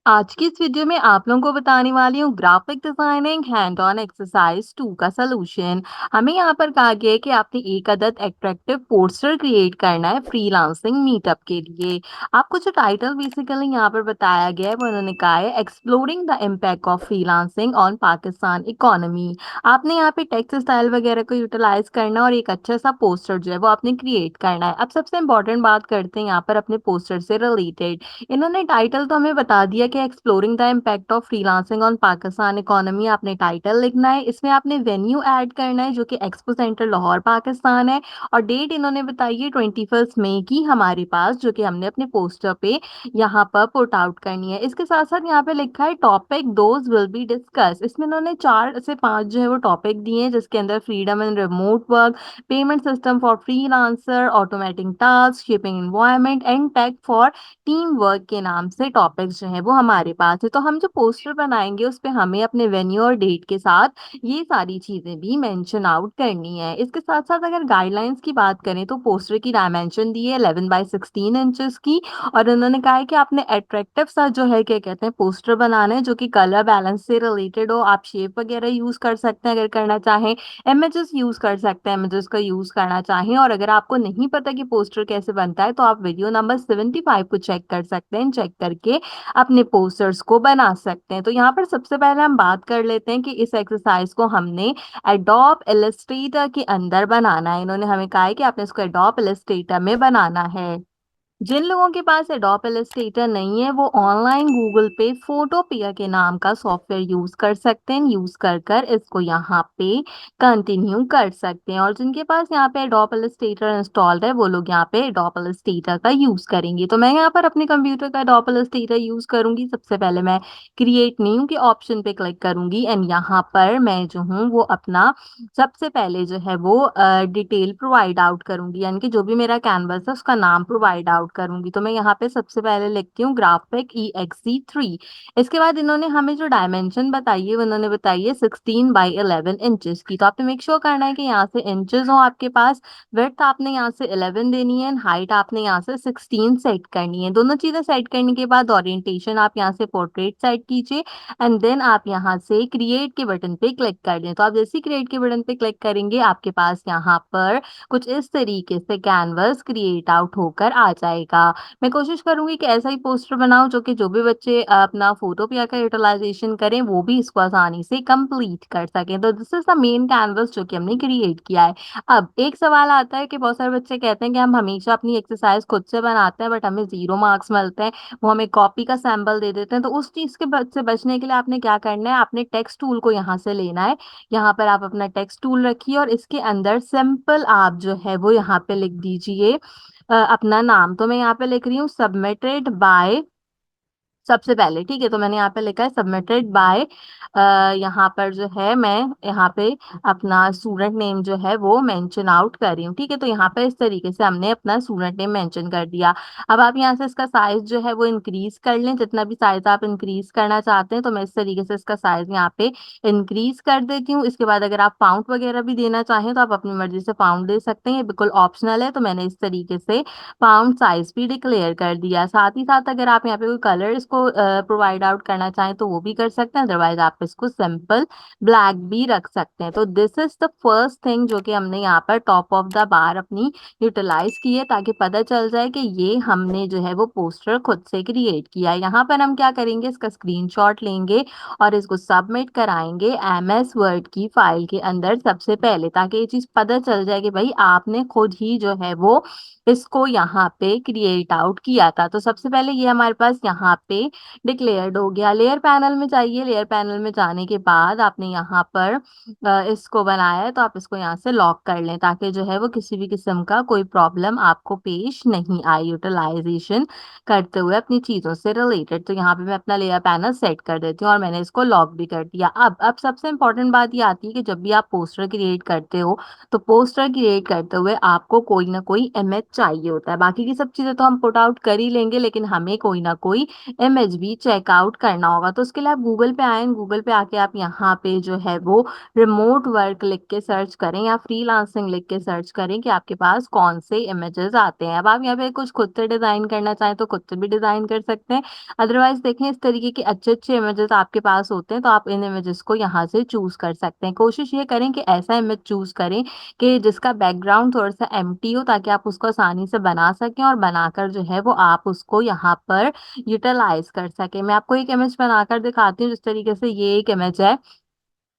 आज की इस वीडियो में आप लोगों को बताने वाली हूँ graphic designing hand on exercise 2 का सलूशन। हमें यहाँ पर कहा गया है कि आपने एक अदद एट्रैक्टिव पोस्टर क्रिएट करना है फ्रीलांसिंग मीटअप के लिए। आपको जो टाइटल बेसिकली यहाँ पर बताया गया है वो उन्होंने कहा है exploring the impact of freelancing on Pakistan economy. आपने यहाँ पे टेक्स्ट स्टाइल वगैरह को यूटिलाइज करना और एक अच्छा सा पोस्टर जो है वो आपने क्रिएट करना है। अब सबसे इंपॉर्टेंट बात करते हैं यहाँ पर अपने पोस्टर से रिलेटेड। इन्होंने टाइटल तो हमें बता दिया कि exploring the impact of freelancing on Pakistan economy. आपने टाइटल लिखना है, इसमें आपने वेन्यू ऐड करना है जो कि एक्सपो सेंटर लाहौर पाकिस्तान है, और डेट इन्होंने बताई है 21 मई की हमारे पास, जो कि हमने अपने पोस्टर पे यहाँ पर पुट आउट करनी है। इसके साथ साथ यहाँ पे लिखा है topic those will be discuss. इसमें इन्होंने 4 से 5 जो है वो टॉपिक दिए हैं, जिसके अंदर freedom in remote work, payment system for freelancer, automating task, shipping environment and tech for team work के नाम से टॉपिक्स जो है वो हमारे पास है। तो हम जो पोस्टर बनाएंगे उस पे हमें अपने वेन्यू और डेट के साथ ये सारी चीजें भी मेंशन आउट करनी है। इसके साथ साथ अगर गाइडलाइंस की बात करें तो पोस्टर की डायमेंशन दी है 11 बाय 16 इंचेस की, और उन्होंने कहा है कि आपने अट्रैक्टिव सा जो है क्या कहते हैं पोस्टर बनाना है जो कि कलर बैलेंस से रिलेटेड हो। आप शेप वगैरह यूज कर सकते हैं अगर करना चाहें, इमेजेस यूज कर सकते हैं इमेजेस का यूज करना चाहें, और अगर आपको नहीं पता कि पोस्टर कैसे बनता है तो आप वीडियो नंबर 75 को चेक कर सकते हैं। चेक करके अपने पोस्टर्स को बना सकते हैं। तो यहाँ पर सबसे पहले हम बात कर लेते हैं कि इस एक्सरसाइज को हमने एडोब इलस्ट्रेटर के अंदर बनाना है। इन्होंने हमें कहा है कि आपने इसको एडोब इलस्ट्रेटर में बनाना है। जिन लोगों के पास एडोब इलस्ट्रेटर नहीं है वो ऑनलाइन गूगल पे फोटोपिया के नाम का सॉफ्टवेयर यूज कर सकते हैं। यूज कर कर इसको यहाँ पे कंटिन्यू कर सकते हैं, और जिनके पास यहाँ पे एडोब इलस्ट्रेटर इंस्टॉल्ड है वो लोग यहाँ पे एडोब इलस्ट्रेटर का यूज करेंगे। तो मैं यहाँ पर अपने कंप्यूटर का एडोब इलस्ट्रेटर यूज करूंगी। सबसे पहले मैं क्रिएट न्यू के ऑप्शन पे क्लिक करूंगी, एंड यहाँ पर मैं जो हूँ वो अपना सबसे पहले जो है वो डिटेल प्रोवाइड आउट करूंगी, यानी कि जो भी मेरा कैनवस है उसका नाम प्रोवाइड आउट करूंगी। तो मैं यहाँ पे सबसे पहले लिखती हूँ ग्राफिक EXE3। इसके बाद इन्होंने हमें जो डायमेंशन बताई है उन्होंने बताई है 16 बाय 11 इंचेस की। तो आपने मेक श्योर करना है कि यहाँ से इंचेस हो आपके पास। विड्थ आपने यहाँ से 11 देनी है, हाइट आपने यहाँ से 16 सेट करनी है। दोनों चीजें सेट करने के बाद ओरिएंटेशन आप यहाँ से पोर्ट्रेट सेट कीजिए, एंड देन आप यहाँ से क्रिएट के बटन पे क्लिक कर दें। तो आप जैसे ही क्रिएट के बटन पे क्लिक करेंगे आपके पास यहाँ पर कुछ इस तरीके से कैनवस क्रिएट आउट होकर आ जाएगा। मैं कोशिश करूंगी कि ऐसा ही पोस्टर बनाऊं जो कि जो भी बच्चे अपना फोटोपिया का यूटिलाइजेशन करें वो भी इसको आसानी से कंप्लीट कर सकें। तो this is the main canvas जो कि हमने क्रिएट किया है। अब एक सवाल आता है कि बहुत सारे बच्चे कहते हैं कि हम हमेशा अपनी एक्सरसाइज खुद से बनाते हैं बट हमें 0 मार्क्स मिलते हैं, वो हमें कॉपी का सैंपल दे देते हैं। तो उस चीज के से बचने के लिए आपने क्या करना है, आपने टेक्स्ट टूल को यहाँ से लेना है। यहाँ पर आप अपना टेक्स्ट टूल रखिए और इसके अंदर सिंपल आप जो है वो यहाँ पे लिख दीजिए अपना नाम। तो मैं यहाँ पे लिख रही हूँ सबमिटेड बाय, सबसे पहले ठीक है, तो मैंने यहाँ पे लिखा है सबमिटेड बाय, यहाँ पर जो है मैं यहाँ पे अपना स्टूडेंट नेम जो है वो मेंशन आउट कर रही हूँ। ठीक है, तो यहाँ पे इस तरीके से हमने अपना स्टूडेंट नेम मेंशन कर दिया। अब आप यहाँ से इसका साइज जो है वो इंक्रीज कर लें, जितना भी साइज आप इंक्रीज करना चाहते हैं। तो मैं इस तरीके से इसका साइज यहाँ पे इंक्रीज कर देती हूँ। इसके बाद अगर आप फाउंट वगैरह भी देना चाहें तो आप अपनी मर्जी से फाउंट दे सकते हैं, ये बिल्कुल ऑप्शनल है। तो मैंने इस तरीके से फाउंट साइज भी डिक्लेयर कर दिया। साथ ही साथ अगर आप यहाँ पे कोई कलर इसको प्रोवाइड आउट करना चाहें तो वो भी कर सकते हैं, अदरवाइज आप इसको सिंपल ब्लैक भी रख सकते हैं। तो this is the first thing जो कि हमने यहाँ पर टॉप ऑफ द बार अपनी यूटिलाइज की है, ताकि पता चल जाए कि ये हमने जो है वो पोस्टर खुद से क्रिएट किया है। यहाँ पर हम क्या करेंगे, इसका स्क्रीनशॉट लेंगे और इसको सबमिट कराएंगे MS वर्ड की फाइल के अंदर सबसे पहले, ताकि ये चीज पता चल जाए कि भाई आपने खुद ही जो है वो इसको यहाँ पे क्रिएट आउट किया था। तो सबसे पहले ये हमारे पास यहाँ पे डिक्लेयर्ड हो गया। लेयर पैनल में जाइए, लेयर पैनल में जाने के बाद आपने यहाँ पर इसको बनाया है तो आप इसको यहाँ से लॉक कर लें, ताकि जो है वो किसी भी किस्म का कोई प्रॉब्लम आपको पेश नहीं आए यूटिलाइजेशन करते हुए अपनी चीजों से रिलेटेड। तो यहाँ पे मैं अपना लेयर पैनल सेट कर देती हूँ और मैंने इसको लॉक भी कर दिया। अब सबसे इंपॉर्टेंट बात ये आती है कि जब भी आप पोस्टर क्रिएट करते हो तो पोस्टर क्रिएट करते हुए आपको कोई ना कोई इमेज चाहिए होता है। बाकी की सब चीजें तो हम पुट आउट कर ही लेंगे, लेकिन हमें कोई ना कोई इमेज भी चेकआउट करना होगा। तो उसके लिए आप गूगल पे आए, गूगल पे आके आप यहाँ पे जो है वो रिमोट वर्क लिख के सर्च करें या फ्रीलांसिंग लिख के सर्च करें कि आपके पास कौन से इमेजेस आते हैं। अब आप यहाँ पे कुछ खुद से डिजाइन करना चाहें तो खुद से भी डिजाइन कर सकते हैं। अदरवाइज देखें, इस तरीके के अच्छे अच्छे इमेजेस आपके पास होते हैं, तो आप इन इमेजेस को यहाँ से चूज कर सकते हैं। कोशिश ये करें कि ऐसा इमेज चूज करें कि जिसका बैकग्राउंड थोड़ा सा एम्प्टी हो, ताकि आप उसको आसानी से बना सकें और बनाकर जो है वो आप उसको यहाँ पर यूटिलाइज कर सके। मैं आपको एक इमेज बनाकर दिखाती हूँ। जिस तरीके से ये एक इमेज है,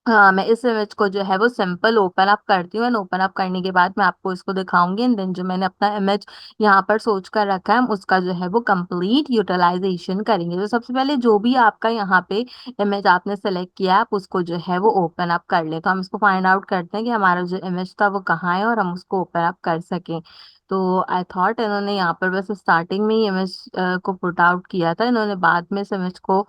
हाँ, मैं इस इमेज को जो है वो सिंपल ओपन अप करती हूँ। एंड ओपन अप करने के बाद मैं आपको इसको दिखाऊंगी, एंड देन जो मैंने अपना इमेज यहाँ पर सोच कर रखा है, हम उसका जो है वो कंप्लीट यूटिलाइजेशन करेंगे। तो सबसे पहले जो भी आपका यहाँ पे इमेज आपने सेलेक्ट किया है, आप उसको जो है वो ओपन अप कर ले। तो हम इसको फाइंड आउट करते हैं कि हमारा जो इमेज था वो कहाँ है और हम उसको ओपन अप कर सकें। तो आई थॉट इन्होंने यहाँ पर बस स्टार्टिंग में ही इमेज को पुट आउट किया था, इन्होंने बाद में इस इमेज को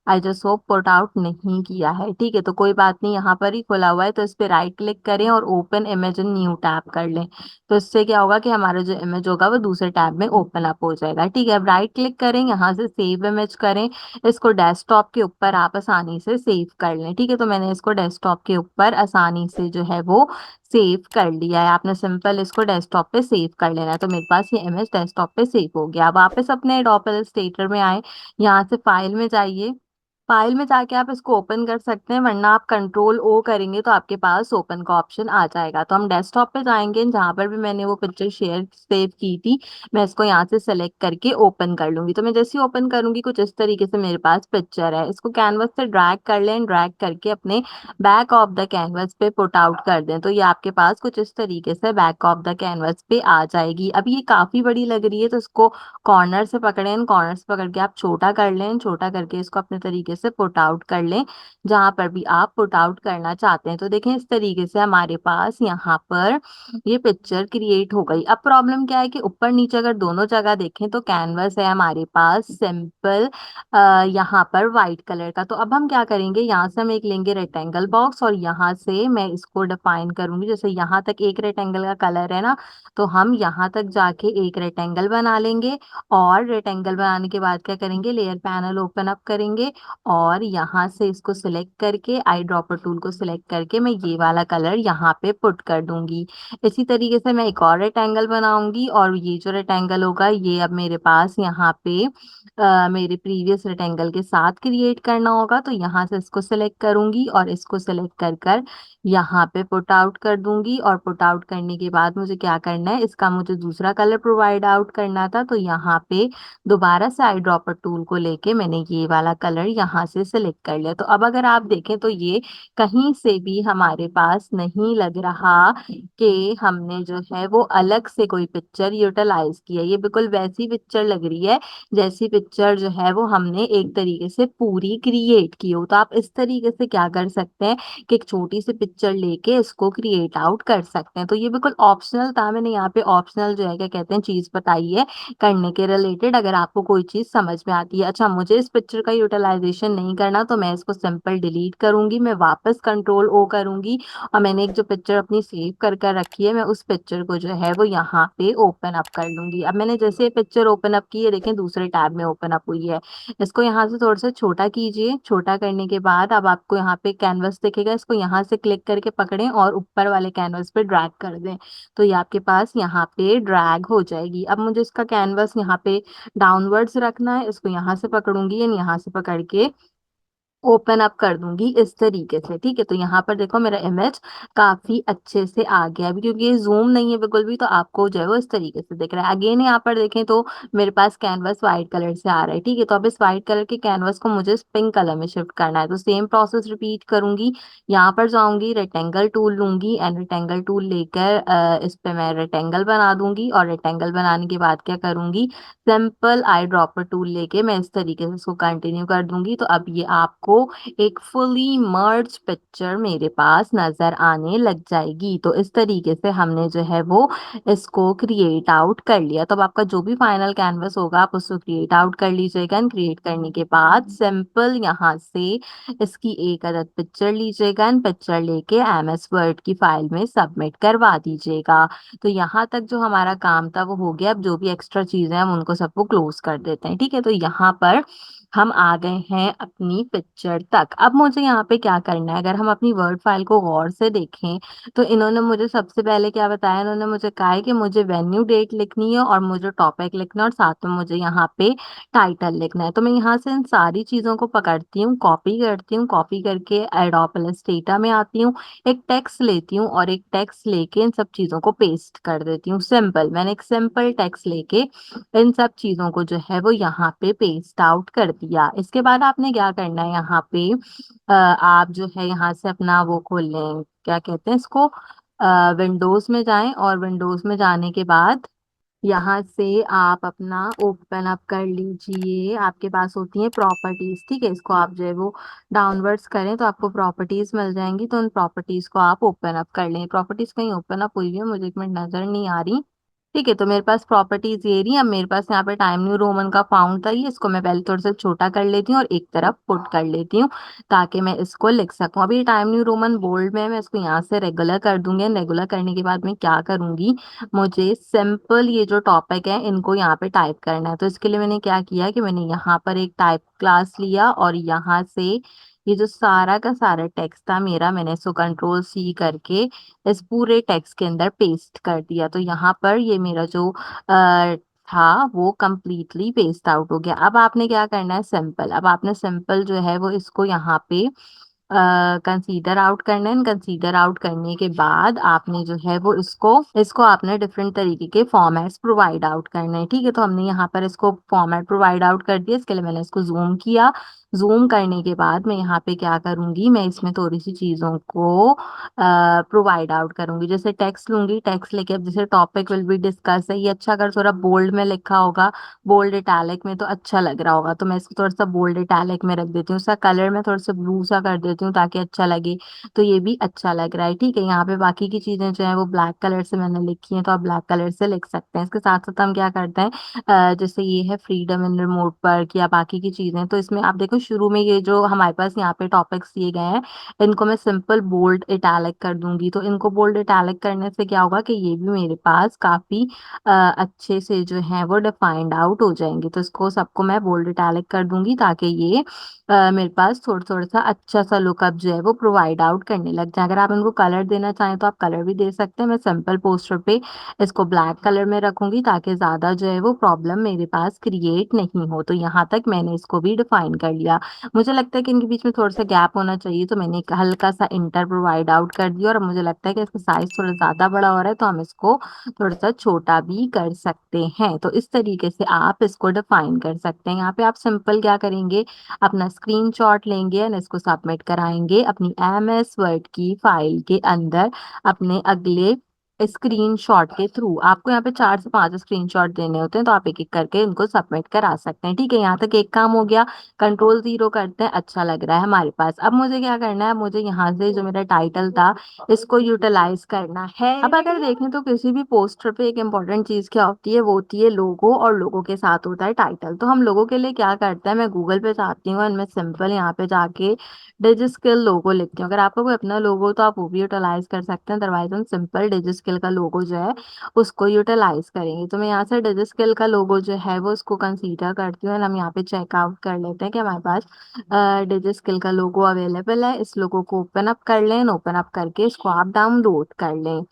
I just hope put out नहीं किया है। ठीक है, तो कोई बात नहीं, यहाँ पर ही खुला हुआ है, तो इस पे राइट क्लिक करें और open image in new tab कर लें। तो इससे क्या होगा कि हमारा जो इमेज होगा वो दूसरे टैब में ओपन अप हो जाएगा। ठीक है, अब राइट क्लिक करें, यहाँ से सेव इमेज करें, इसको डेस्कटॉप के ऊपर आप आसानी से सेव कर लें। ठीक है, तो मैंने इसको डेस्कटॉप के ऊपर आसानी से जो है वो सेव कर लिया है। आपने सिंपल इसको डेस्कटॉप पे सेव कर लेना है। तो मेरे पास ये इमेज डेस्कटॉप पे सेव हो गया। अब वापस अपने एडोब इलस्ट्रेटर में आए, यहाँ से फाइल में जाइए, फाइल में जाके आप इसको ओपन कर सकते हैं, वरना आप कंट्रोल ओ करेंगे तो आपके पास ओपन का ऑप्शन आ जाएगा। तो हम डेस्कटॉप पे जाएंगे, जहां पर भी मैंने वो पिक्चर शेयर सेव की थी, मैं इसको यहाँ से सेलेक्ट करके ओपन कर लूंगी। तो मैं जैसे ही ओपन करूंगी, कुछ इस तरीके से मेरे पास पिक्चर है। इसको कैनवस से ड्रैग कर लें, ड्रैग करके अपने बैक ऑफ द कैनवस पे पुट आउट कर दें, तो ये आपके पास कुछ इस तरीके से बैक ऑफ द कैनवस पे आ जाएगी। अब ये काफी बड़ी लग रही है, तो इसको कॉर्नर से पकड़ें, कॉर्नर से पकड़ के आप छोटा कर लें, छोटा करके इसको अपने तरीके से पुट आउट कर लें जहां पर भी आप पुट आउट करना चाहते हैं। तो देखें, इस तरीके से हमारे पास यहाँ पर ये पिक्चर क्रिएट हो गई। अब प्रॉब्लम क्या है कि ऊपर नीचे अगर दोनों जगह देखें तो कैनवस है हमारे पास सिंपल यहाँ पर व्हाइट कलर का। तो अब हम क्या करेंगे, यहाँ से हम एक लेंगे रेक्टेंगल बॉक्स, और यहाँ से मैं इसको डिफाइन करूंगी। जैसे यहाँ तक एक रेक्टेंगल का कलर है ना, तो हम यहाँ तक जाके एक रेक्टेंगल बना लेंगे। और रेक्टेंगल बनाने के बाद क्या करेंगे, लेयर पैनल ओपन अप करेंगे, और यहाँ से इसको सिलेक्ट करके आई ड्रॉपर टूल को सिलेक्ट करके मैं ये वाला कलर यहाँ पे पुट कर दूंगी। इसी तरीके से मैं एक और रेक्टेंगल बनाऊंगी, और ये जो रेक्टेंगल होगा ये अब मेरे पास यहाँ पे मेरे प्रीवियस रेक्टेंगल के साथ क्रिएट करना होगा। तो यहाँ से इसको सिलेक्ट करूंगी और इसको सिलेक्ट कर कर यहाँ पे पुट आउट कर दूंगी। और पुट आउट करने के बाद मुझे क्या करना है, इसका मुझे दूसरा कलर प्रोवाइड आउट करना था। तो यहाँ पे दोबारा से आई ड्रॉपर टूल को लेके मैंने ये वाला कलर यहाँ से सिलेक्ट कर लिया। तो अब अगर आप देखें तो ये कहीं से भी हमारे पास नहीं लग रहा कि हमने जो है वो अलग से कोई पिक्चर यूटिलाइज की है। ये बिल्कुल वैसी पिक्चर लग रही है जैसी पिक्चर जो है वो हमने एक तरीके से पूरी क्रिएट की हो। तो आप इस तरीके से क्या कर सकते हैं कि एक छोटी सी पिक्चर लेके इसको क्रिएट आउट कर सकते हैं। तो ये बिल्कुल ऑप्शनल था, मैंने यहाँ पे ऑप्शनल जो है क्या कहते हैं चीज बताई है करने के रिलेटेड, अगर आपको कोई चीज समझ में आती है। अच्छा, मुझे इस पिक्चर का यूटिलाइजेशन नहीं करना, तो मैं इसको सिंपल डिलीट करूंगी, मैं वापस कंट्रोल ओ करूंगी, और मैंने एक जो पिक्चर अपनी सेव कर कर रखी है, मैं उस पिक्चर को जो है वो यहाँ पे ओपन अप कर लूंगी। अब मैंने जैसे ये पिक्चर ओपन अप की है, देखें दूसरे टैब में ओपन अप हुई है। इसको यहाँ से थोड़ा सा छोटा कीजिए, छोटा करने के बाद अब आपको यहाँ पे कैनवस दिखेगा, इसको यहाँ से क्लिक करके पकड़ें और ऊपर वाले कैनवस पे ड्रैग कर दें। तो ये आपके पास यहाँ पे ड्रैग हो जाएगी। अब मुझे इसका कैनवस यहाँ पे डाउनवर्ड्स रखना है, इसको यहाँ से पकड़ूंगी एंड यहाँ से पकड़ के ओपन अप कर दूंगी इस तरीके से। ठीक है, तो यहाँ पर देखो मेरा इमेज काफी अच्छे से आ गया। अभी क्योंकि ये जूम नहीं है बिल्कुल भी, तो आपको जो है वो इस तरीके से दिख रहा है। अगेन यहाँ पर देखें तो मेरे पास कैनवस व्हाइट कलर से आ रहा है। ठीक है, तो अब इस व्हाइट कलर के कैनवस को मुझे पिंक कलर में शिफ्ट करना है। तो सेम प्रोसेस रिपीट करूंगी, यहाँ पर जाऊंगी, रेक्टेंगल टूल लूंगी, एंड रेक्टेंगल टूल लेकर इस पे मैं रेक्टेंगल बना दूंगी। और रेक्टेंगल बनाने के बाद क्या करूंगी, सिंपल आई ड्रॉपर टूल लेके मैं इस तरीके से इसको कंटिन्यू कर दूंगी। तो अब ये आपको एक फुली मर्ज पिक्चर मेरे पास नजर आने लग जाएगी। तो इस तरीके से हमने जो है वो इसको क्रिएट आउट कर लिया। तो अब आपका जो भी फाइनल कैनवस होगा आप उसको क्रिएट आउट कर लीजिएगा। क्रिएट करने के बाद सिंपल यहाँ से इसकी एक अदद पिक्चर लीजिएगा, पिक्चर लेके एमएस वर्ड की फाइल में सबमिट करवा दीजिएगा। तो यहाँ तक जो हमारा काम था वो हो गया। अब जो भी एक्स्ट्रा चीजें हैं हम उनको सबको क्लोज कर देते हैं। ठीक है, तो यहाँ पर हम आ गए हैं अपनी पिक्चर तक। अब मुझे यहाँ पे क्या करना है, अगर हम अपनी वर्ड फाइल को गौर से देखें तो इन्होंने मुझे सबसे पहले क्या बताया, इन्होंने मुझे कहा है कि मुझे वेन्यू डेट लिखनी है और मुझे टॉपिक लिखना है और साथ में मुझे यहाँ पे टाइटल लिखना है। तो मैं यहाँ से इन सारी चीज़ों को पकड़ती हूँ, कॉपी करती हूँ, कॉपी करके एडोब इलस्ट्रेटर में आती हूँ, एक टेक्स्ट लेती हूँ और एक टेक्स्ट लेके इन सब चीज़ों को पेस्ट कर देती हूँ। सिंपल, मैंने एक सिंपल टेक्स्ट लेके इन सब चीजों को जो है वो यहाँ पे पेस्ट आउट कर दिया। इसके बाद आपने क्या करना है, यहाँ पे आप जो है यहाँ से अपना वो खोल लें, क्या कहते हैं इसको, विंडोज में जाएं और विंडोज में जाने के बाद यहाँ से आप अपना ओपन अप कर लीजिए। आपके पास होती है प्रॉपर्टीज, ठीक है, इसको आप जो है वो डाउनवर्ड्स करें तो आपको प्रॉपर्टीज मिल जाएंगी। तो उन प्रॉपर्टीज को आप ओपन अप कर लें। प्रॉपर्टीज कहीं ओपन अप हुई है, मुझे एक मिनट नजर नहीं आ रही। ठीक है, तो मेरे पास प्रॉपर्टीज ये रही। अब मेरे पास यहाँ पे टाइम न्यू रोमन का फाउंड था, ये इसको मैं पहले थोड़ा सा छोटा कर लेती हूँ और एक तरफ पुट कर लेती हूँ ताकि मैं इसको लिख सकूँ। अभी टाइम न्यू रोमन बोल्ड में है, मैं इसको यहाँ से रेगुलर कर दूंगी। रेगुलर करने के बाद मैं क्या करूंगी, मुझे सिंपल ये जो टॉपिक है इनको यहाँ पे टाइप करना है। तो इसके लिए मैंने क्या किया कि मैंने यहाँ पर एक टाइप क्लास लिया और यहाँ से ये जो सारा का सारा टेक्स्ट था मेरा, मैंने इसको कंट्रोल सी करके इस पूरे टेक्स्ट के अंदर पेस्ट कर दिया। तो यहाँ पर ये मेरा जो था वो कंप्लीटली पेस्ट आउट हो गया। अब आपने क्या करना है, सिंपल, अब आपने सिंपल जो है वो इसको यहाँ पे कंसीडर आउट करना है। कंसीडर आउट करने के बाद आपने जो है वो इसको इसको आपने डिफरेंट तरीके के फॉर्मेट्स प्रोवाइड आउट करने हैं। ठीक है, तो हमने यहाँ पर इसको फॉर्मेट प्रोवाइड आउट कर दिया। इसके लिए मैंने इसको जूम किया। जूम करने के बाद मैं यहाँ पे क्या करूंगी, मैं इसमें थोड़ी सी चीजों को प्रोवाइड आउट करूंगी। जैसे टेक्स्ट लूंगी, टेक्स्ट लेके अब जैसे टॉपिक विल बी डिस्कस है, ये अच्छा अगर थोड़ा बोल्ड में लिखा होगा, बोल्ड इटैलिक में, तो अच्छा लग रहा होगा। तो मैं इसको थोड़ा सा बोल्ड इटैलिक में रख देती हूँ। उसका कलर मैं थोड़ा सा ब्लू सा कर देती हूँ ताकि अच्छा लगे। तो ये भी अच्छा लग रहा है। ठीक है, यहाँ पे बाकी की चीजें जो है वो ब्लैक कलर से मैंने लिखी हैं, तो आप ब्लैक कलर से लिख सकते हैं। इसके साथ साथ हम क्या करते हैं, जैसे ये है फ्रीडम इन रिमोट वर्क या बाकी की चीजें, तो इसमें आप देखो शुरू में ये जो हमारे पास यहाँ पे टॉपिक्स दिए गए हैं, इनको मैं सिंपल बोल्ड इटैलिक कर दूंगी। तो इनको बोल्ड इटैलिक करने से क्या होगा कि ये भी मेरे पास काफी अच्छे से जो है वो डिफाइंड आउट हो जाएंगे। तो इसको सबको मैं बोल्ड इटैलिक कर दूंगी ताकि ये मेरे पास थोड़ा थोड़ा सा अच्छा सा लुकअप जो है वो प्रोवाइड आउट करने लग जाए। अगर आप इनको कलर देना चाहें तो आप कलर भी दे सकते हैं। मैं सिंपल पोस्टर पे इसको ब्लैक कलर में रखूंगी ताकि ज्यादा जो है वो प्रॉब्लम मेरे पास क्रिएट नहीं हो। तो यहाँ तक मैंने इसको भी डिफाइन कर लिया। मुझे लगता है कि इनके बीच में थोड़ा सा गैप होना चाहिए, तो मैंने एक हल्का सा इंटर प्रोवाइड आउट कर दिया। और अब मुझे लगता है कि इसका साइज थोड़ा ज्यादा बड़ा हो रहा है, तो हम इसको थोड़ा सा छोटा भी कर सकते हैं। तो इस तरीके से आप इसको डिफाइन कर सकते हैं। यहाँ पे आप सिंपल क्या करेंगे, अपना स्क्रीनशॉट लेंगे और इसको सबमिट कराएंगे अपनी एमएस वर्ड की फाइल के अंदर अपने अगले स्क्रीनशॉट के थ्रू। आपको यहाँ पे 4 से 5 स्क्रीनशॉट देने होते हैं, तो आप एक एक करके इनको सबमिट करा सकते हैं। ठीक है, यहाँ तक एक काम हो गया। कंट्रोल जीरो करते हैं, अच्छा लग रहा है हमारे पास। अब मुझे क्या करना है, मुझे यहाँ से जो मेरा टाइटल था इसको यूटिलाइज करना है। अब अगर देखें तो किसी भी पोस्टर पे एक इम्पोर्टेंट चीज क्या होती है, वो होती है लोगो, और लोगो के साथ होता है टाइटल। तो हम लोगों के लिए क्या करते हैं, मैं गूगल पे जाती हूँ और मैं सिंपल यहाँ पे जाके डिजिस्किल लोगो लिखती हूँ। अगर आपका कोई अपना लोगो हो तो आप वो भी यूटिलाइज कर सकते हैं, अदरवाइज हम सिंपल डिजिस्किल का लोगो जो है उसको यूटिलाइज करेंगे। तो मैं यहाँ से डिजिस्किल का लोगो जो है वो उसको कंसीडर करती हूँ और हम यहाँ पे चेकआउट कर लेते हैं कि हमारे पास डिजिस्किल का लोगो अवेलेबल है। इस लोगो को ओपन अप कर लें, ओपन अप करके इसको आप डाउनलोड कर लें।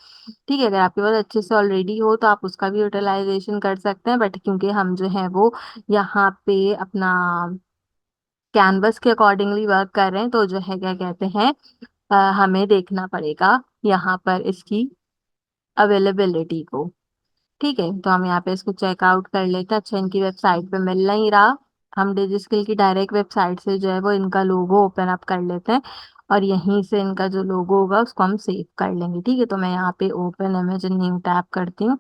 ठीक है, अगर आपके पास अच्छे से ऑलरेडी हो तो आप उसका भी यूटिलाइजेशन कर सकते हैं, बट क्योंकि हम जो है वो यहाँ पे अपना कैनवस के अकॉर्डिंगली वर्क कर रहे हैं, तो जो है क्या कहते हैं, हमें देखना पड़ेगा यहाँ पर इसकी अवेलेबिलिटी को। ठीक है, तो हम यहाँ पे इसको चेकआउट कर लेते हैं। अच्छा, इनकी वेबसाइट पे मिल नहीं रहा, हम डिजिस्किल की डायरेक्ट वेबसाइट से जो है वो इनका लोगो ओपन अप कर लेते हैं और यहीं से इनका जो लोगो होगा उसको हम सेव कर लेंगे। ठीक है, तो मैं यहाँ पे ओपन इमेज न्यू टैब करती हूँ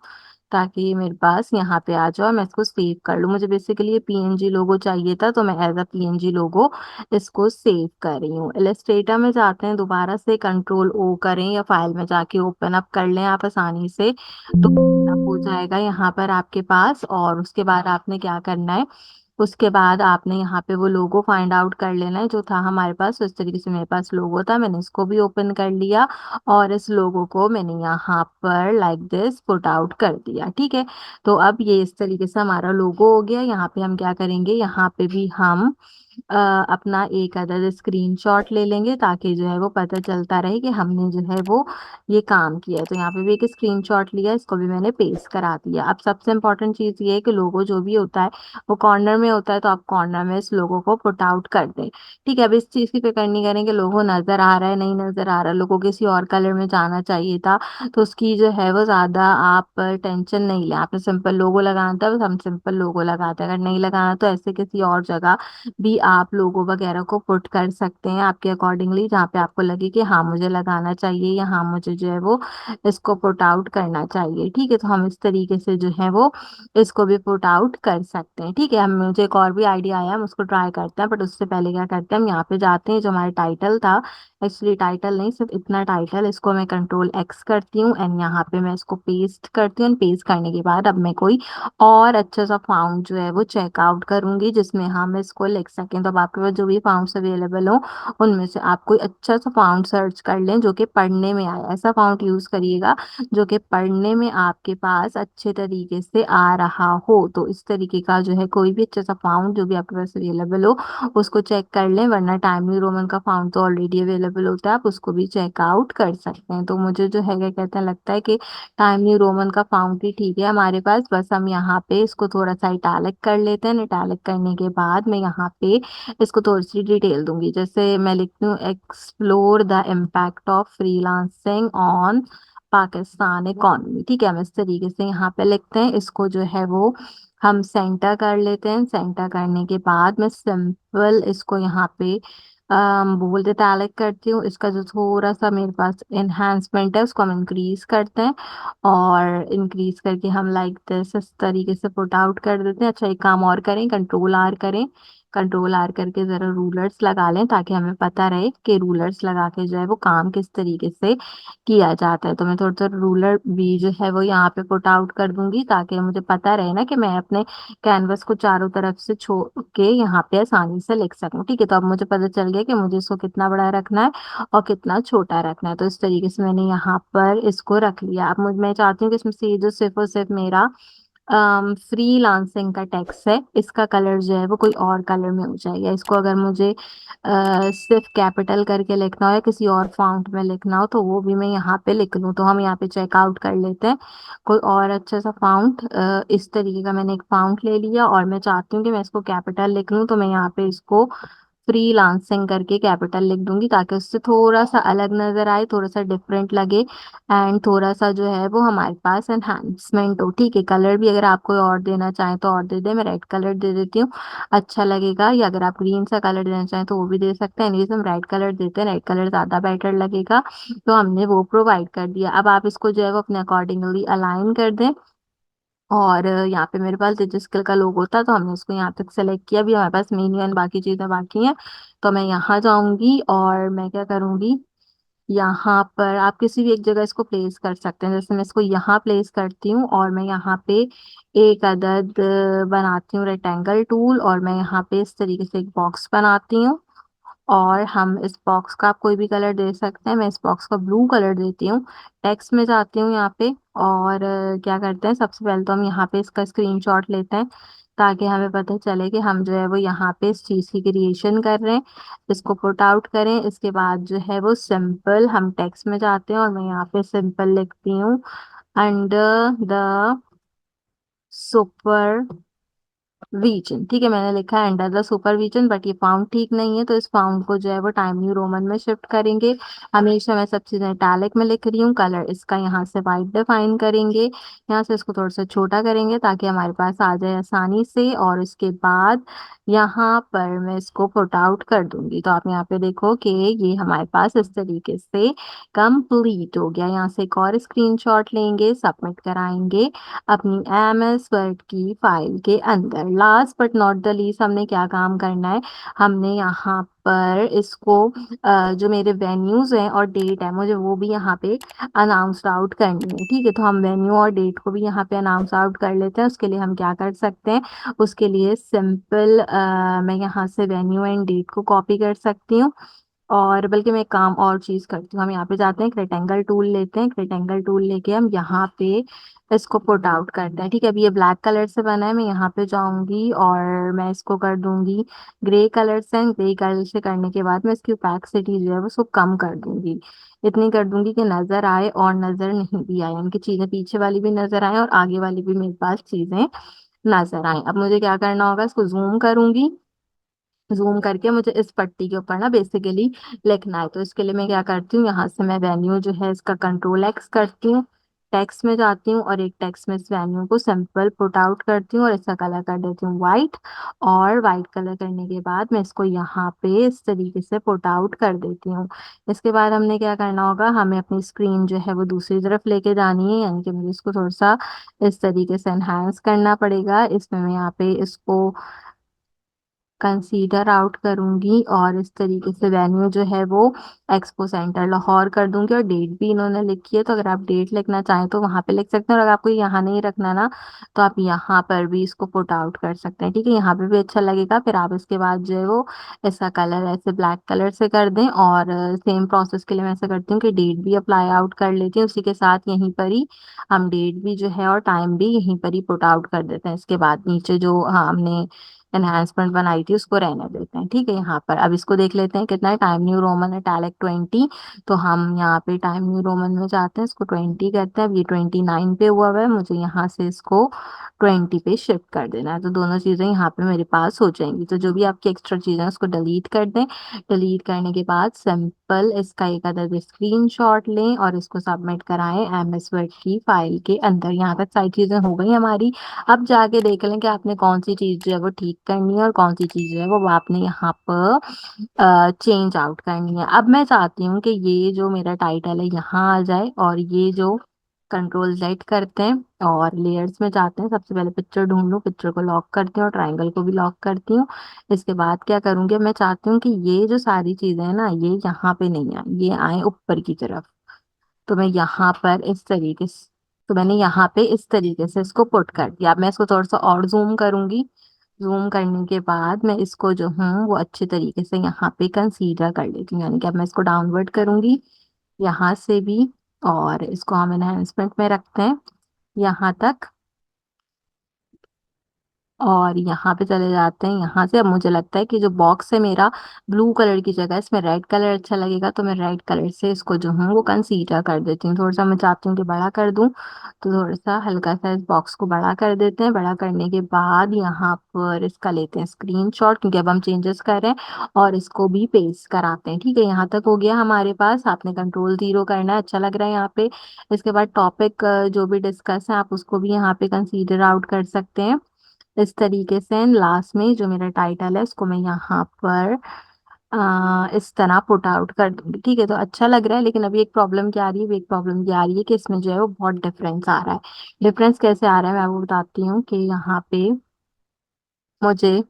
ताकि ये मेरे पास यहाँ पे आ जाओ, मैं इसको सेव कर लूँ। मुझे बेसिकली ये पीएनजी लोगो चाहिए था, तो मैं एज अ पीएनजी लोगो इसको सेव कर रही हूँ। इलस्ट्रेटर में जाते हैं, दोबारा से कंट्रोल ओ करें या फाइल में जाके ओपन अप कर लें आप आसानी से, तो ओपन अप हो जाएगा यहाँ पर आपके पास। और उसके बाद आपने क्या करना है, उसके बाद आपने यहाँ पे वो लोगो फाइंड आउट कर लेना है जो था हमारे पास। तो इस तरीके से मेरे पास लोगो था, मैंने इसको भी ओपन कर लिया और इस लोगो को मैंने यहाँ पर लाइक दिस पुट आउट कर दिया। ठीक है, तो अब ये इस तरीके से हमारा लोगो हो गया। यहाँ पे हम क्या करेंगे, यहाँ पे भी हम अपना एक अदद स्क्रीनशॉट ले लेंगे ताकि जो है वो पता चलता रहे कि हमने जो है वो ये काम किया है। तो यहाँ पे भी एक स्क्रीनशॉट लिया, इसको भी मैंने पेस्ट करा दिया। अब सबसे इम्पोर्टेंट चीज़ ये है कि लोगो जो भी होता है वो कॉर्नर में होता है, तो आप कॉर्नर में इस लोगो को पुट आउट कर दें। ठीक है, अब इस चीज़ की फिक्र नहीं करेंगे लोगो नज़र आ रहा है नहीं नज़र आ रहा, लोगो किसी और कलर में जाना चाहिए था, तो उसकी जो है वो ज़्यादा आप टेंशन नहीं लें। आपने सिंपल लोगो लगाना था, बस हम सिंपल लोगो लगाते हैं। अगर नहीं लगाना तो ऐसे किसी और जगह भी आप लोगो वगैरह को पुट कर सकते हैं आपके अकॉर्डिंगली, जहाँ पे आपको लगे कि हाँ मुझे लगाना चाहिए या हाँ मुझे जो है वो इसको पुट आउट करना चाहिए। ठीक है, तो हम इस तरीके से जो है वो इसको भी पुट आउट कर सकते हैं। ठीक है, हम मुझे एक और भी आइडिया आया, हम उसको ट्राई करते हैं, बट उससे पहले क्या करते हैं, हम यहाँ पे जाते हैं जो हमारा टाइटल था, एक्चुअली टाइटल नहीं सिर्फ इतना टाइटल, इसको मैं कंट्रोल एक्स करती हूँ एंड यहाँ पे मैं इसको पेस्ट करती हूँ। पेस्ट करने के बाद अब मैं कोई और अच्छा सा फाउंड जो है वो चेकआउट करूंगी जिसमें हम इसको लिख सकें। तो अब आपके पास जो भी फाउंड्स अवेलेबल हो उनमें से आप कोई अच्छा सा फाउंड सर्च कर लें जो कि पढ़ने में आए, ऐसा फाउंड यूज करिएगा जो कि पढ़ने में आपके पास अच्छे तरीके से आ रहा हो। तो इस तरीके का जो है कोई भी अच्छा सा फाउंड जो भी आपके पास अवेलेबल हो उसको चेक कर लें, वरना टाइम न्यू रोमन का फाउंड तो ऑलरेडी अवेलेबल होता है, आप उसको भी चेकआउट कर सकते हैं। तो मुझे जो है क्या कहते हैं लगता है कि टाइम न्यू रोमन का फाउंड ही ठीक है हमारे पास। बस हम यहाँ पे इसको थोड़ा सा इटैलिक कर लेते हैं, इटैलिक करने के बाद मैं यहाँ पे इसको थोड़ी सी डिटेल दूंगी। जैसे मैं लिखती हूँ explore the impact of freelancing on Pakistan economy. ठीक है, हम इस तरीके से यहाँ पे लिखते हैं, इसको जो है वो हम सेंटर कर लेते हैं। सेंटर करने के बाद मैं सिंपल इसको यहाँ पे बोल्ड इटैलिक करती हूँ। इसका जो थोड़ा सा मेरे पास एनहांसमेंट है उसको हम इंक्रीज करते हैं और इंक्रीज करके हम लाइक दिस इस तरीके से पुट आउट कर देते हैं। अच्छा एक काम और करें, कंट्रोल आर करें, कंट्रोल आर करके जरा रूलर्स लगा लें ताकि हमें पता रहे कि रूलर्स लगा के जो है वो काम किस तरीके से किया जाता है। तो मैं थोड़ा सा रूलर भी जो है वो यहाँ पे पुट आउट कर दूंगी ताकि मुझे पता रहे ना कि मैं अपने कैनवस को चारों तरफ से छोड़ के यहाँ पे आसानी से लिख सकूं। ठीक है, तो अब मुझे पता चल गया कि मुझे इसको कितना बड़ा रखना है और कितना छोटा रखना है। तो इस तरीके से मैंने यहाँ पर इसको रख लिया। अब मैं चाहती हूँ कि इसमें से ये जो सिर्फ और सिर्फ मेरा फ्रीलांसिंग का टेक्स्ट है इसका कलर जो है वो कोई और कलर में हो जाएगा। इसको अगर मुझे सिर्फ कैपिटल करके लिखना हो या किसी और फॉन्ट में लिखना हो तो वो भी मैं यहाँ पे लिख लूँ। तो हम यहाँ पे चेकआउट कर लेते हैं कोई और अच्छा सा फाउंट। इस तरीके का मैंने एक फाउंट ले लिया और मैं चाहती हूँ कि मैं इसको कैपिटल लिख लूँ, तो मैं यहाँ पे इसको फ्रीलांसिंग करके कैपिटल लिख दूंगी ताकि उससे थोड़ा सा अलग नजर आए, थोड़ा सा डिफरेंट लगे एंड थोड़ा सा जो है वो हमारे पास एनहांसमेंट हो। ठीक है, कलर भी अगर आप कोई और देना चाहें तो और दे दे, मैं रेड कलर दे देती हूँ, अच्छा लगेगा। या अगर आप ग्रीन सा कलर देना चाहें तो वो भी दे सकते हैं। एनीवेज हम रेड कलर देते हैं, रेड कलर ज्यादा बेटर लगेगा, तो हमने वो प्रोवाइड कर दिया। अब आप इसको जो है वो अपने अकॉर्डिंगली अलाइन कर दें। और यहाँ पे मेरे पास डिजिटल का लोगो था तो हमने उसको यहाँ तक सेलेक्ट किया। अभी हमारे पास मेन्यू एंड बाकी चीज़ें बाकी हैं, तो मैं यहाँ जाऊंगी और मैं क्या करूंगी, यहाँ पर आप किसी भी एक जगह इसको प्लेस कर सकते हैं। जैसे मैं इसको यहाँ प्लेस करती हूँ और मैं यहाँ पे एक अदद बनाती हूँ रेक्टेंगल टूल और मैं यहाँ पे इस तरीके से एक बॉक्स बनाती हूँ और हम इस बॉक्स का आप कोई भी कलर दे सकते हैं। मैं इस बॉक्स का ब्लू कलर देती हूँ। टेक्स्ट में जाती हूँ यहाँ पे और क्या करते हैं, सबसे पहले तो हम यहाँ पे इसका स्क्रीनशॉट लेते हैं ताकि हमें पता चले कि हम जो है वो यहाँ पे इस चीज़ की क्रिएशन कर रहे हैं। इसको पुट आउट करें, इसके बाद जो है वो सिंपल हम टेक्स्ट में जाते हैं और मैं यहाँ पे सिंपल लिखती हूँ अंडर द सुपर रीजन। ठीक है, मैंने लिखा है under the super region, but ये फाउंड ठीक नहीं है, तो इस फाउंड को जो है वो टाइम न्यू रोमन में शिफ्ट करेंगे। हमेशा मैं सब चीजें इटैलिक में लिख रही हूँ। कलर इसका यहाँ से वाइट डिफाइन करेंगे, यहाँ से इसको थोड़ा सा छोटा करेंगे ताकि हमारे पास आ जाए आसानी से। और उसके बाद यहाँ पर मैं इसको पुट आउट कर दूंगी, तो आप यहाँ पे देखो कि ये हमारे पास इस तरीके से कंप्लीट हो गया। यहाँ से एक और स्क्रीनशॉट लेंगे, सबमिट कराएंगे अपनी एम एस वर्ड की फाइल के अंदर। Last but not the least हमने क्या काम करना है, हमने यहाँ पर इसको जो मेरे वेन्यूज हैं और डेट है मुझे वो भी यहाँ पे अनाउंस आउट करनी है। ठीक है, तो हम वेन्यू और डेट को भी यहाँ पे अनाउंस आउट कर लेते हैं। उसके लिए हम क्या कर सकते हैं, उसके लिए सिंपल मैं यहाँ से वेन्यू एंड डेट को कॉपी कर सकती हूँ। और बल्कि मैं एक काम और चीज करती हूँ, हम यहाँ पे जाते हैं, रेक्टेंगल टूल लेते हैं, रेक्टेंगल टूल लेके हम यहाँ पे इसको पुट आउट करते हैं। ठीक है, अभी ये ब्लैक कलर से बना है, मैं यहाँ पे जाऊंगी और मैं इसको कर दूंगी ग्रे कलर से। ग्रे कलर से करने के बाद मैं इसकी ओपेसिटी जो है वो उसको कम कर दूंगी, इतनी कर दूंगी कि नजर आए और नजर नहीं भी आए, यानी कि चीजें पीछे वाली भी नजर आए और आगे वाली भी मेरे पास चीजें नजर आए। अब मुझे क्या करना होगा, इसको जूम करूंगी, जूम करके मुझे इस पट्टी के ऊपर ना बेसिकली लिखना है। तो इसके लिए मैं क्या करती हूँ, यहाँ से मैं वेन्यू जो है इसका कंट्रोल एक्स करती हूँ, टेक्स्ट में जाती हूँ और एक टेक्स्ट में इस वेन्यू को सिंपल पुट आउट करती हूँ और इसका कलर कर देती हूँ वाइट। और वाइट कलर करने के बाद मैं इसको यहाँ पे इस तरीके से पुट आउट कर देती हूँ। इसके बाद हमने क्या करना होगा, हमें अपनी स्क्रीन जो है वो दूसरी तरफ लेके जानी है, यानी कि मुझे इसको थोड़ा सा इस तरीके से एनहांस करना पड़ेगा। इसमें मैं यहाँ पे इसको कंसीडर आउट करूंगी और इस तरीके से वेन्यू जो है वो एक्सपो सेंटर लाहौर कर दूंगी। और डेट भी इन्होंने लिखी है, तो अगर आप डेट लिखना चाहें तो वहां पे लिख सकते हैं, और अगर आपको यहाँ नहीं रखना ना तो आप यहाँ पर भी इसको पुट आउट कर सकते हैं। ठीक है, यहाँ पे भी अच्छा लगेगा। फिर आप इसके बाद जो है वो ऐसा कलर ऐसे ब्लैक कलर से कर दें। और सेम प्रोसेस के लिए मैं ऐसा करती हूँ कि डेट भी अप्लाई आउट कर लेती हूँ, उसी के साथ यहीं पर ही हम डेट भी जो है और टाइम भी यहीं पर ही पुट आउट कर देते हैं। इसके बाद नीचे जो हाँ हमने एनहांसमेंट बनाई थी उसको रहने देते हैं। ठीक है, यहाँ पर अब इसको देख लेते हैं कितना है, टाइम न्यू रोमन इटैलिक 20। तो हम यहाँ पे टाइम न्यू रोमन में जाते हैं, इसको 20 करते हैं। अब ये 29 पे हुआ है, मुझे यहाँ से इसको 20 पे शिफ्ट कर देना है। तो दोनों चीजें यहाँ पे मेरे पास हो जाएंगी। तो जो भी आपकी एक्स्ट्रा चीजें हैं उसको डिलीट कर दें। डिलीट करने के बाद सिंपल इसका एक अदर स्क्रीन शॉट लें और इसको सबमिट कराएं एमएस वर्ड की फाइल के अंदर। यहाँ तक सारी चीजें हो गई हमारी। अब जाके देख लें कि आपने कौन सी चीज जो है वो ठीक करनी है और कौन सी चीज जो है वो आपने यहाँ पर चेंज आउट करनी है। अब मैं चाहती हूँ कि ये जो मेरा टाइटल है यहाँ आ जाए, और ये जो कंट्रोल जेड करते हैं और लेयर्स में जाते हैं, सबसे पहले पिक्चर ढूंढ लूँ, पिक्चर को लॉक करती हूँ और ट्राइंगल को भी लॉक करती हूँ। इसके बाद क्या करूंगी, मैं चाहती हूँ कि ये जो सारी चीजें हैं ना ये यहाँ पे नहीं आए, ये आए ऊपर की तरफ। तो मैं यहाँ पर इस तरीके से, तो मैंने यहाँ पे इस तरीके से इसको पुट कर दिया। अब मैं इसको थोड़ा सा और जूम करूंगी, जूम करने के बाद मैं इसको जो हूँ वो अच्छे तरीके से यहाँ पे कंसीडर कर लेती हूँ, यानी कि अब मैं इसको डाउनवर्ड करूंगी यहाँ से भी। और इसको हम एनहेंसमेंट में रखते हैं यहाँ तक, और यहाँ पे चले जाते हैं। यहाँ से अब मुझे लगता है कि जो बॉक्स है मेरा ब्लू कलर की जगह इसमें रेड कलर अच्छा लगेगा, तो मैं रेड कलर से इसको जो हूँ वो कंसीडर कर देती हूँ। थोड़ा सा मैं चाहती हूँ कि बड़ा कर दूँ, तो थोड़ा सा हल्का सा इस बॉक्स को बड़ा कर देते हैं। बड़ा करने के बाद यहाँ पर इसका लेते हैं स्क्रीनशॉट, क्योंकि अब हम चेंजेस कर रहे हैं, और इसको भी पेस्ट कराते हैं। ठीक है, यहाँ तक हो गया हमारे पास। आपने कंट्रोल 0 करना है, अच्छा लग रहा है यहाँ पे। इसके बाद टॉपिक जो भी डिस्कस है आप उसको भी यहाँ पे कंसीडर आउट कर सकते हैं इस तरीके से। लास्ट में जो मेरा टाइटल है उसको मैं यहाँ पर इस तरह पुट आउट कर दूंगी। ठीक है, तो अच्छा लग रहा है, लेकिन अभी एक प्रॉब्लम क्या आ रही है, एक प्रॉब्लम क्या आ रही है कि इसमें जो है वो बहुत डिफरेंस आ रहा है। डिफरेंस कैसे आ रहा है मैं आपको बताती हूँ कि यहाँ पे मुझे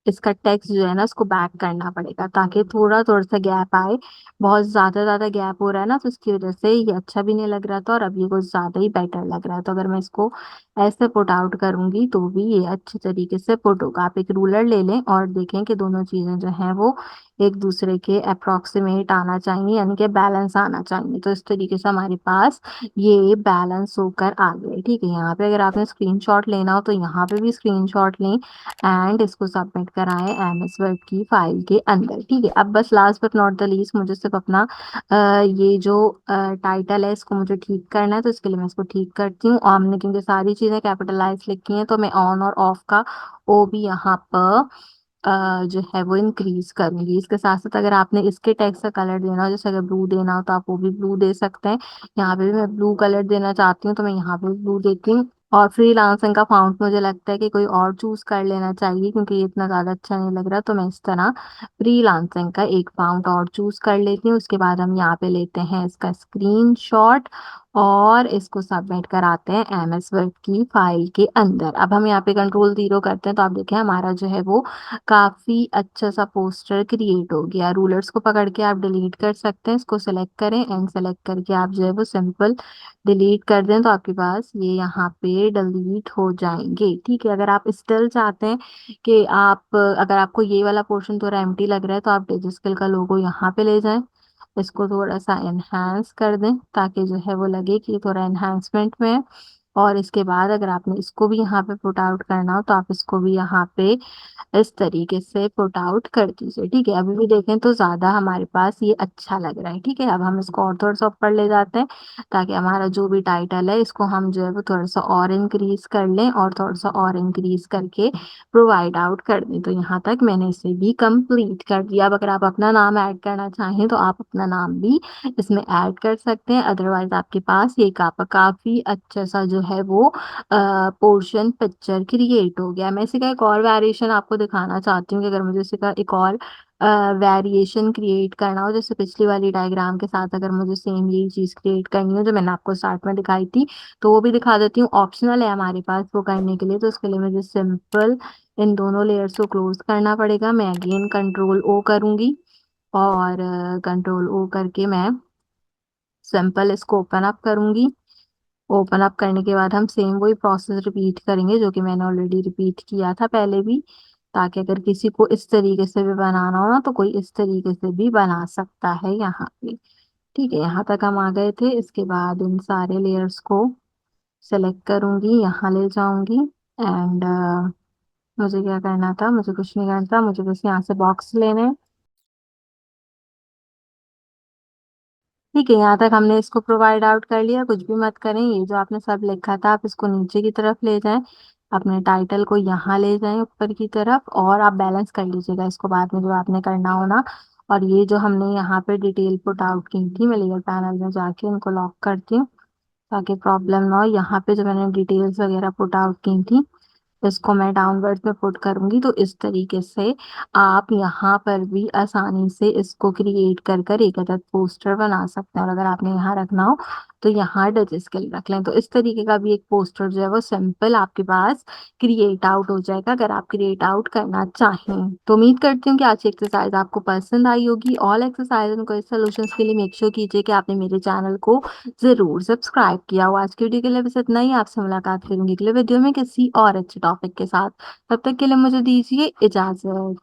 इसका टेक्स्ट जो है ना उसको बैक करना पड़ेगा, ताकि थोड़ा थोड़ा सा गैप आए। बहुत ज्यादा गैप हो रहा है ना, तो इसकी वजह से ये अच्छा भी नहीं लग रहा था और अब ये कुछ ज्यादा ही बेटर लग रहा है। तो अगर मैं इसको ऐसे पुट आउट करूंगी तो भी ये अच्छे तरीके से पुट होगा। आप एक रूलर ले लें और देखें कि दोनों चीजें जो हैं वो एक दूसरे के अप्रोक्सीमेट आना चाहिए, यानी कि बैलेंस आना चाहिए। तो इस तरीके से हमारे पास ये बैलेंस होकर आ गए। ठीक है, यहाँ पे अगर आपने स्क्रीनशॉट लेना हो तो यहाँ पे भी स्क्रीनशॉट लें एंड इसको सबमिट कराएं एमएस वर्ड की फाइल के अंदर। ठीक है, अब बस last but not the least मुझे सिर्फ अपना ये जो टाइटल है इसको मुझे ठीक करना है। तो इसके लिए मैं इसको ठीक करती हूँ। और हमने क्योंकि सारी चीजें कैपिटलाइज लिखी हैं तो मैं ऑन और ऑफ का ओ भी यहाँ पर जो है वो इंक्रीज करूंगी। इसके साथ साथ अगर आपने इसके टेक्स्ट का कलर देना हो, जैसे अगर ब्लू देना हो तो आप वो भी ब्लू दे सकते हैं। यहाँ पे भी मैं ब्लू कलर देना चाहती हूँ तो मैं यहाँ पे ब्लू देती हूँ। और फ्रीलांसिंग का फाउंट मुझे लगता है कि कोई और चूज कर लेना चाहिए, क्योंकि ये इतना ज्यादा अच्छा नहीं लग रहा। तो मैं इस तरह फ्रीलांसिंग का एक फाउंट और चूज कर लेती हूँ। उसके बाद हम यहाँ पे लेते हैं इसका स्क्रीनशॉट और इसको सबमिट कराते हैं एमएस वर्ड की फाइल के अंदर। अब हम यहाँ पे कंट्रोल 0 करते हैं तो आप देखें हमारा जो है वो काफ़ी अच्छा सा पोस्टर क्रिएट हो गया। रूलर्स को पकड़ के आप डिलीट कर सकते हैं, इसको सेलेक्ट करें एंड सेलेक्ट करके आप जो है वो सिंपल डिलीट कर दें तो आपके पास ये यहाँ पे डिलीट हो जाएंगे। ठीक है, अगर आप स्टिल चाहते हैं कि आप अगर आपको ये वाला पोर्शन थोड़ा एम्प्टी लग रहा है तो आप डिजिस्किल का लोगो यहाँ पे ले जाएं, इसको थोड़ा सा एनहांस कर दें ताकि जो है वो लगे कि थोड़ा एनहांसमेंट में है। और इसके बाद अगर आपने इसको भी यहाँ पे पुट आउट करना हो तो आप इसको भी यहाँ पे इस तरीके से पुट आउट कर दीजिए। ठीक है, अभी भी देखें तो ज्यादा हमारे पास ये अच्छा लग रहा है। ठीक है, अब हम इसको और थोड़ा सा ऊपर ले जाते हैं ताकि हमारा जो भी टाइटल है इसको हम जो है वो थोड़ा सा और इंक्रीज कर लें और थोड़ा सा और इंक्रीज करके प्रोवाइड आउट कर दें। तो यहाँ तक मैंने इसे भी कंप्लीट कर दिया। अब अगर आप अपना नाम ऐड करना चाहें तो आप अपना नाम भी इसमें ऐड कर सकते हैं, अदरवाइज आपके पास ये काफी अच्छा सा जो है वो पोर्शन पिक्चर क्रिएट हो गया। मैं इसी का एक और वेरिएशन आपको दिखाना चाहती हूँ कि अगर मुझे इसी का एक और वेरिएशन क्रिएट करना हो, जैसे पिछली वाली डायग्राम के साथ अगर मुझे सेम यही चीज क्रिएट करनी हो जो मैंने आपको स्टार्ट में दिखाई थी तो वो भी दिखा देती हूँ। ऑप्शनल है हमारे पास वो करने के लिए, तो उसके लिए मुझे सिंपल इन दोनों लेयर्स को क्लोज करना पड़ेगा। मैं अगेन कंट्रोल O करूंगी और कंट्रोल O करके मैं सिंपल इसको ओपन अप करूंगी। ओपन अप करने के बाद हम सेम वही प्रोसेस रिपीट करेंगे जो कि मैंने ऑलरेडी रिपीट किया था पहले भी, ताकि अगर किसी को इस तरीके से भी बनाना हो ना तो कोई इस तरीके से भी बना सकता है यहाँ पे। ठीक है, यहाँ तक हम आ गए थे। इसके बाद इन सारे लेयर्स को सेलेक्ट करूंगी, यहाँ ले जाऊंगी एंड मुझे क्या करना था, मुझे कुछ नहीं करना था, मुझे बस यहाँ से बॉक्स लेने हैं। ठीक है, यहाँ तक हमने इसको प्रोवाइड आउट कर लिया। कुछ भी मत करें, ये जो आपने सब लिखा था आप इसको नीचे की तरफ ले जाएं, अपने टाइटल को यहाँ ले जाएं ऊपर की तरफ और आप बैलेंस कर लीजिएगा इसको बाद में जो आपने करना हो ना। और ये जो हमने यहाँ पे डिटेल पुट आउट की थी, मैं लेयर पैनल में जाके इनको लॉक करती हूँ ताकि प्रॉब्लम ना हो। यहाँ पे जो मैंने डिटेल्स वगैरह पुट आउट की थी इसको मैं डाउनवर्ड में पुट करूंगी, तो इस तरीके से आप यहाँ पर भी आसानी से इसको क्रिएट कर कर एक अदद पोस्टर बना सकते हैं। और अगर आपने यहाँ रखना हो तो यहाँ टच स्केल रख लें, तो इस तरीके का भी एक पोस्टर जो है वो सिंपल आपके पास क्रिएट आउट हो जाएगा अगर आप क्रिएट आउट करना चाहें। तो उम्मीद करती हूँ कि आज की एक्सरसाइज आपको पसंद आई होगी। ऑल एक्सरसाइज एंड सॉल्यूशंस के लिए मेक श्योर कीजिए कि आपने मेरे चैनल को जरूर सब्सक्राइब किया हो। आज की वीडियो के लिए बस इतना ही, आपसे मुलाकात करूंगी अगले वीडियो में किसी और अच्छे टॉपिक के साथ। तब तक के लिए मुझे दीजिए इजाजत।